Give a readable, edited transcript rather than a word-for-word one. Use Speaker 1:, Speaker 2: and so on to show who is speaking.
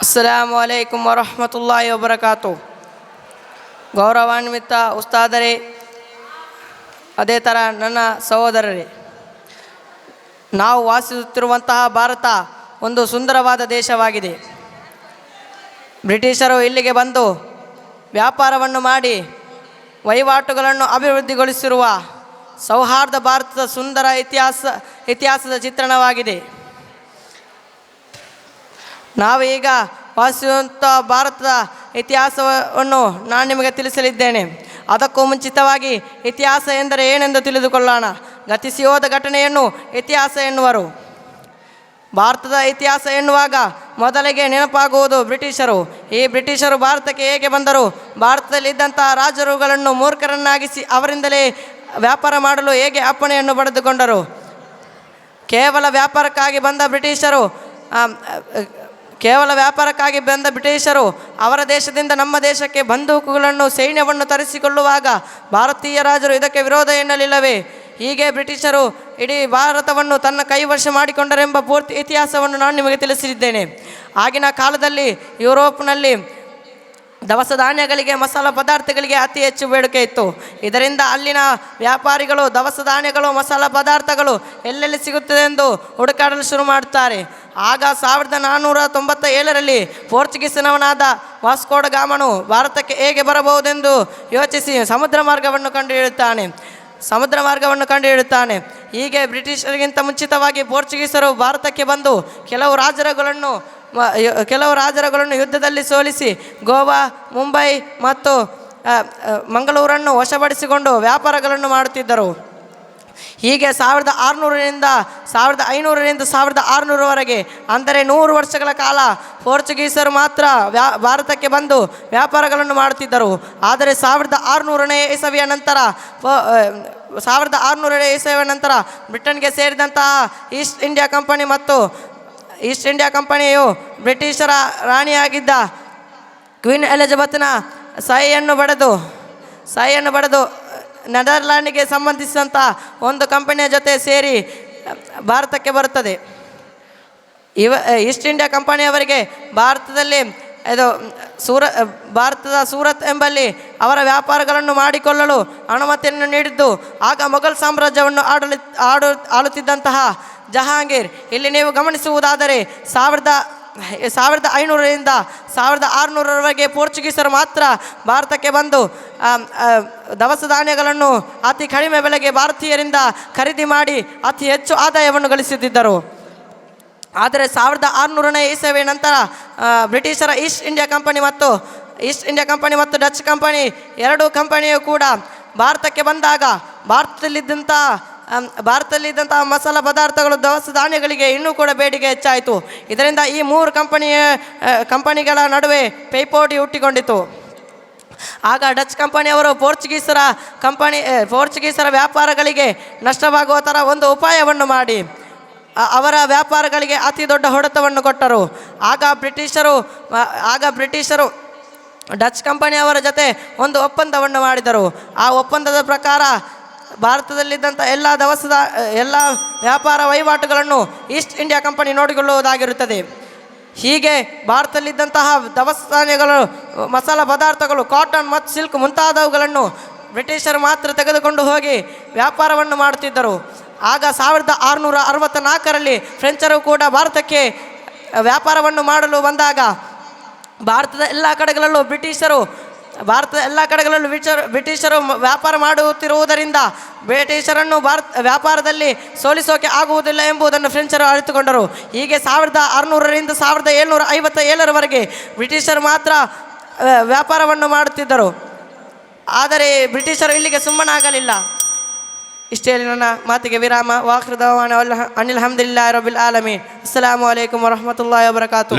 Speaker 1: ಅಸ್ಸಲಾಮು ಅಲೈಕುಂ ವರಹಮತುಲ್ಲಾಹಿ ವಬರಕಾತು. ಗೌರವಾನ್ವಿತ ಉಸ್ತಾದರೇ, ಅದೇ ಥರ ನನ್ನ ಸಹೋದರರೇ, ನಾವು ವಾಸಿಸುತ್ತಿರುವಂತಹ ಭಾರತ ಒಂದು ಸುಂದರವಾದ ದೇಶವಾಗಿದೆ. ಬ್ರಿಟಿಷರು ಇಲ್ಲಿಗೆ ಬಂದು ವ್ಯಾಪಾರವನ್ನು ಮಾಡಿ ವಹಿವಾಟುಗಳನ್ನು ಅಭಿವೃದ್ಧಿಗೊಳಿಸಿರುವ ಸೌಹಾರ್ದ ಭಾರತದ ಸುಂದರ ಇತಿಹಾಸದ ಚಿತ್ರಣವಾಗಿದೆ. ನಾವು ಈಗ ವಾಸಿಸುವಂಥ ಭಾರತದ ಇತಿಹಾಸವನ್ನು ನಾನು ನಿಮಗೆ ತಿಳಿಸಲಿದ್ದೇನೆ. ಅದಕ್ಕೂ ಮುಂಚಿತವಾಗಿ ಇತಿಹಾಸ ಎಂದರೆ ಏನೆಂದು ತಿಳಿದುಕೊಳ್ಳೋಣ. ಗತಿಸಿ ಹೋದ ಘಟನೆಯನ್ನು ಇತಿಹಾಸ ಎನ್ನುವರು. ಭಾರತದ ಇತಿಹಾಸ ಎನ್ನುವಾಗ ಮೊದಲಿಗೆ ನೆನಪಾಗುವುದು ಬ್ರಿಟಿಷರು. ಈ ಬ್ರಿಟಿಷರು ಭಾರತಕ್ಕೆ ಹೇಗೆ ಬಂದರು? ಭಾರತದಲ್ಲಿದ್ದಂಥ ರಾಜರುಗಳನ್ನು ಮೂರ್ಖರನ್ನಾಗಿಸಿ ಅವರಿಂದಲೇ ವ್ಯಾಪಾರ ಮಾಡಲು ಹೇಗೆ ಅಪ್ಪಣೆಯನ್ನು ಪಡೆದುಕೊಂಡರು? ಕೇವಲ ವ್ಯಾಪಾರಕ್ಕಾಗಿ ಬಂದ ಬ್ರಿಟಿಷರು ಅವರ ದೇಶದಿಂದ ನಮ್ಮ ದೇಶಕ್ಕೆ ಬಂದೂಕುಗಳನ್ನು ಸೈನ್ಯವನ್ನು ತರಿಸಿಕೊಳ್ಳುವಾಗ ಭಾರತೀಯ ರಾಜರು ಇದಕ್ಕೆ ವಿರೋಧ ಎನ್ನಲಿಲ್ಲವೇ? ಹೀಗೆ ಬ್ರಿಟಿಷರು ಇಡೀ ಭಾರತವನ್ನು ತನ್ನ ಕೈವಶ ಮಾಡಿಕೊಂಡರೆಂಬ ಪೂರ್ತಿ ಇತಿಹಾಸವನ್ನು ನಾನು ನಿಮಗೆ ತಿಳಿಸಿದ್ದೇನೆ. ಆಗಿನ ಕಾಲದಲ್ಲಿ ಯುರೋಪ್ನಲ್ಲಿ ದವಸ ಧಾನ್ಯಗಳಿಗೆ, ಮಸಾಲ ಪದಾರ್ಥಗಳಿಗೆ ಅತಿ ಹೆಚ್ಚು ಬೇಡಿಕೆ ಇತ್ತು. ಇದರಿಂದ ಅಲ್ಲಿನ ವ್ಯಾಪಾರಿಗಳು ದವಸ ಧಾನ್ಯಗಳು, ಮಸಾಲ ಪದಾರ್ಥಗಳು ಎಲ್ಲೆಲ್ಲಿ ಸಿಗುತ್ತದೆ ಎಂದು ಹುಡುಕಾಡಲು ಶುರು ಮಾಡುತ್ತಾರೆ. ಆಗ 1497ರಲ್ಲಿ ಪೋರ್ಚುಗೀಸಿನವನಾದ ವಾಸ್ಕೋ ಡ ಗಾಮನು ಭಾರತಕ್ಕೆ ಹೇಗೆ ಬರಬಹುದೆಂದು ಯೋಚಿಸಿ ಸಮುದ್ರ ಮಾರ್ಗವನ್ನು ಕಂಡುಹಿಡಿಯುತ್ತಾನೆ. ಹೀಗೆ ಬ್ರಿಟಿಷರಿಗಿಂತ ಮುಂಚಿತವಾಗಿ ಪೋರ್ಚುಗೀಸರು ಭಾರತಕ್ಕೆ ಬಂದು ಕೆಲವು ರಾಜರುಗಳನ್ನು ಯುದ್ಧದಲ್ಲಿ ಸೋಲಿಸಿ ಗೋವಾ, ಮುಂಬೈ ಮತ್ತು ಮಂಗಳೂರನ್ನು ವಶಪಡಿಸಿಕೊಂಡು ವ್ಯಾಪಾರಗಳನ್ನು ಮಾಡುತ್ತಿದ್ದರು. ಹೀಗೆ 1600ರಿಂದ 1600ವರೆಗೆ, ಅಂದರೆ 100 ವರ್ಷಗಳ ಕಾಲ ಪೋರ್ಚುಗೀಸರು ಮಾತ್ರ ಭಾರತಕ್ಕೆ ಬಂದು ವ್ಯಾಪಾರಗಳನ್ನು ಮಾಡುತ್ತಿದ್ದರು. ಆದರೆ 1600ನೇ ಇಸವಿಯ ನಂತರ ಬ್ರಿಟನ್ಗೆ ಸೇರಿದಂತಹ ಈಸ್ಟ್ ಇಂಡಿಯಾ ಕಂಪನಿಯು ಬ್ರಿಟಿಷರ ರಾಣಿಯಾಗಿದ್ದ ಕ್ವೀನ್ ಎಲಿಜಬೆತ್ನ ಸಹಿಯನ್ನು ಪಡೆದು ನೆದರ್ಲ್ಯಾಂಡಿಗೆ ಸಂಬಂಧಿಸಿದಂಥ ಒಂದು ಕಂಪನಿಯ ಜೊತೆ ಸೇರಿ ಭಾರತಕ್ಕೆ ಬರುತ್ತದೆ. ಈಸ್ಟ್ ಇಂಡಿಯಾ ಕಂಪನಿಯವರಿಗೆ ಭಾರತದ ಸೂರತ್ ಎಂಬಲ್ಲಿ ಅವರ ವ್ಯಾಪಾರಗಳನ್ನು ಮಾಡಿಕೊಳ್ಳಲು ಅನುಮತಿಯನ್ನು ನೀಡಿದ್ದು ಆಗ ಮೊಘಲ್ ಸಾಮ್ರಾಜ್ಯವನ್ನು ಆಳುತ್ತಿದ್ದಂತಹ ಜಹಾಂಗೀರ್. ಇಲ್ಲಿ ನೀವು ಗಮನಿಸುವುದಾದರೆ 1500ರಿಂದ 1600ರವರೆಗೆ ಪೋರ್ಚುಗೀಸರು ಮಾತ್ರ ಭಾರತಕ್ಕೆ ಬಂದು ದವಸ ಧಾನ್ಯಗಳನ್ನು ಅತಿ ಕಡಿಮೆ ಬೆಲೆಗೆ ಭಾರತೀಯರಿಂದ ಖರೀದಿ ಮಾಡಿ ಅತಿ ಹೆಚ್ಚು ಆದಾಯವನ್ನು ಗಳಿಸುತ್ತಿದ್ದರು. ಆದರೆ 1600ನೇ ಇಸವಿಯ ನಂತರ ಬ್ರಿಟಿಷರ ಈಸ್ಟ್ ಇಂಡಿಯಾ ಕಂಪನಿ ಮತ್ತು ಡಚ್ ಕಂಪನಿ ಎರಡೂ ಕಂಪನಿಯು ಕೂಡ ಭಾರತಕ್ಕೆ ಬಂದಾಗ ಭಾರತದಲ್ಲಿದ್ದಂಥ ಮಸಾಲ ಪದಾರ್ಥಗಳು, ದವಸ ಧಾನ್ಯಗಳಿಗೆ ಇನ್ನೂ ಕೂಡ ಬೇಡಿಕೆ ಹೆಚ್ಚಾಯಿತು. ಇದರಿಂದ ಈ 3 ಕಂಪನಿಗಳ ನಡುವೆ ಪೈಪೋಟಿ ಹುಟ್ಟಿಕೊಂಡಿತು. ಆಗ ಡಚ್ ಕಂಪನಿಯವರು ಪೋರ್ಚುಗೀಸರ ವ್ಯಾಪಾರಗಳಿಗೆ ನಷ್ಟವಾಗುವ ಥರ ಒಂದು ಉಪಾಯವನ್ನು ಮಾಡಿ ಅವರ ವ್ಯಾಪಾರಗಳಿಗೆ ಅತಿ ದೊಡ್ಡ ಹೊಡೆತವನ್ನು ಕೊಟ್ಟರು. ಆಗ ಬ್ರಿಟಿಷರು ಡಚ್ ಕಂಪನಿಯವರ ಜೊತೆ ಒಂದು ಒಪ್ಪಂದವನ್ನು ಮಾಡಿದರು. ಆ ಒಪ್ಪಂದದ ಪ್ರಕಾರ ಭಾರತದಲ್ಲಿದ್ದಂಥ ಎಲ್ಲ ವ್ಯಾಪಾರ ವಹಿವಾಟುಗಳನ್ನು ಈಸ್ಟ್ ಇಂಡಿಯಾ ಕಂಪನಿ ನೋಡಿಕೊಳ್ಳುವುದಾಗಿರುತ್ತದೆ. ಹೀಗೆ ಭಾರತದಲ್ಲಿದ್ದಂತಹ ದವಸ ಧಾನ್ಯಗಳು, ಮಸಾಲ ಪದಾರ್ಥಗಳು, ಕಾಟನ್ ಮತ್ತು ಸಿಲ್ಕ್ ಮುಂತಾದವುಗಳನ್ನು ಬ್ರಿಟಿಷರು ಮಾತ್ರ ತೆಗೆದುಕೊಂಡು ಹೋಗಿ ವ್ಯಾಪಾರವನ್ನು ಮಾಡುತ್ತಿದ್ದರು. ಆಗ 1664ರಲ್ಲಿ ಫ್ರೆಂಚರು ಕೂಡ ಭಾರತಕ್ಕೆ ವ್ಯಾಪಾರವನ್ನು ಮಾಡಲು ಬಂದಾಗ ಭಾರತದ ಎಲ್ಲ ಕಡೆಗಳಲ್ಲೂ ಬ್ರಿಟಿಷರು ವ್ಯಾಪಾರ ಮಾಡುತ್ತಿರುವುದರಿಂದ ಬ್ರಿಟಿಷರನ್ನು ವ್ಯಾಪಾರದಲ್ಲಿ ಸೋಲಿಸೋಕೆ ಆಗುವುದಿಲ್ಲ ಎಂಬುದನ್ನು ಫ್ರೆಂಚರು ಅರಿತುಕೊಂಡರು. ಹೀಗೆ 1600ರಿಂದ 1757ರವರೆಗೆ ಬ್ರಿಟಿಷರು ಮಾತ್ರ ವ್ಯಾಪಾರವನ್ನು ಮಾಡುತ್ತಿದ್ದರು. ಆದರೆ ಬ್ರಿಟಿಷರು ಇಲ್ಲಿಗೆ ಸುಮ್ಮನಾಗಲಿಲ್ಲ. ಇಷ್ಟೇ ನನ್ನ ಮಾತಿಗೆ ವಿರಾಮ. ವಾಖಿರು ದಅವಾನಾ ಅನಿಲ್ ಹಮ್ದುಲಿಲ್ಲಾಹಿ ರಬ್ಬಿಲ್ ಆಲಮೀನ್. ಅಸ್ಸಲಾಮು ಅಲೈಕುಂ ವರಹಮತುಲ್ಲಾಹಿ ವಬರಕಾತುಹು.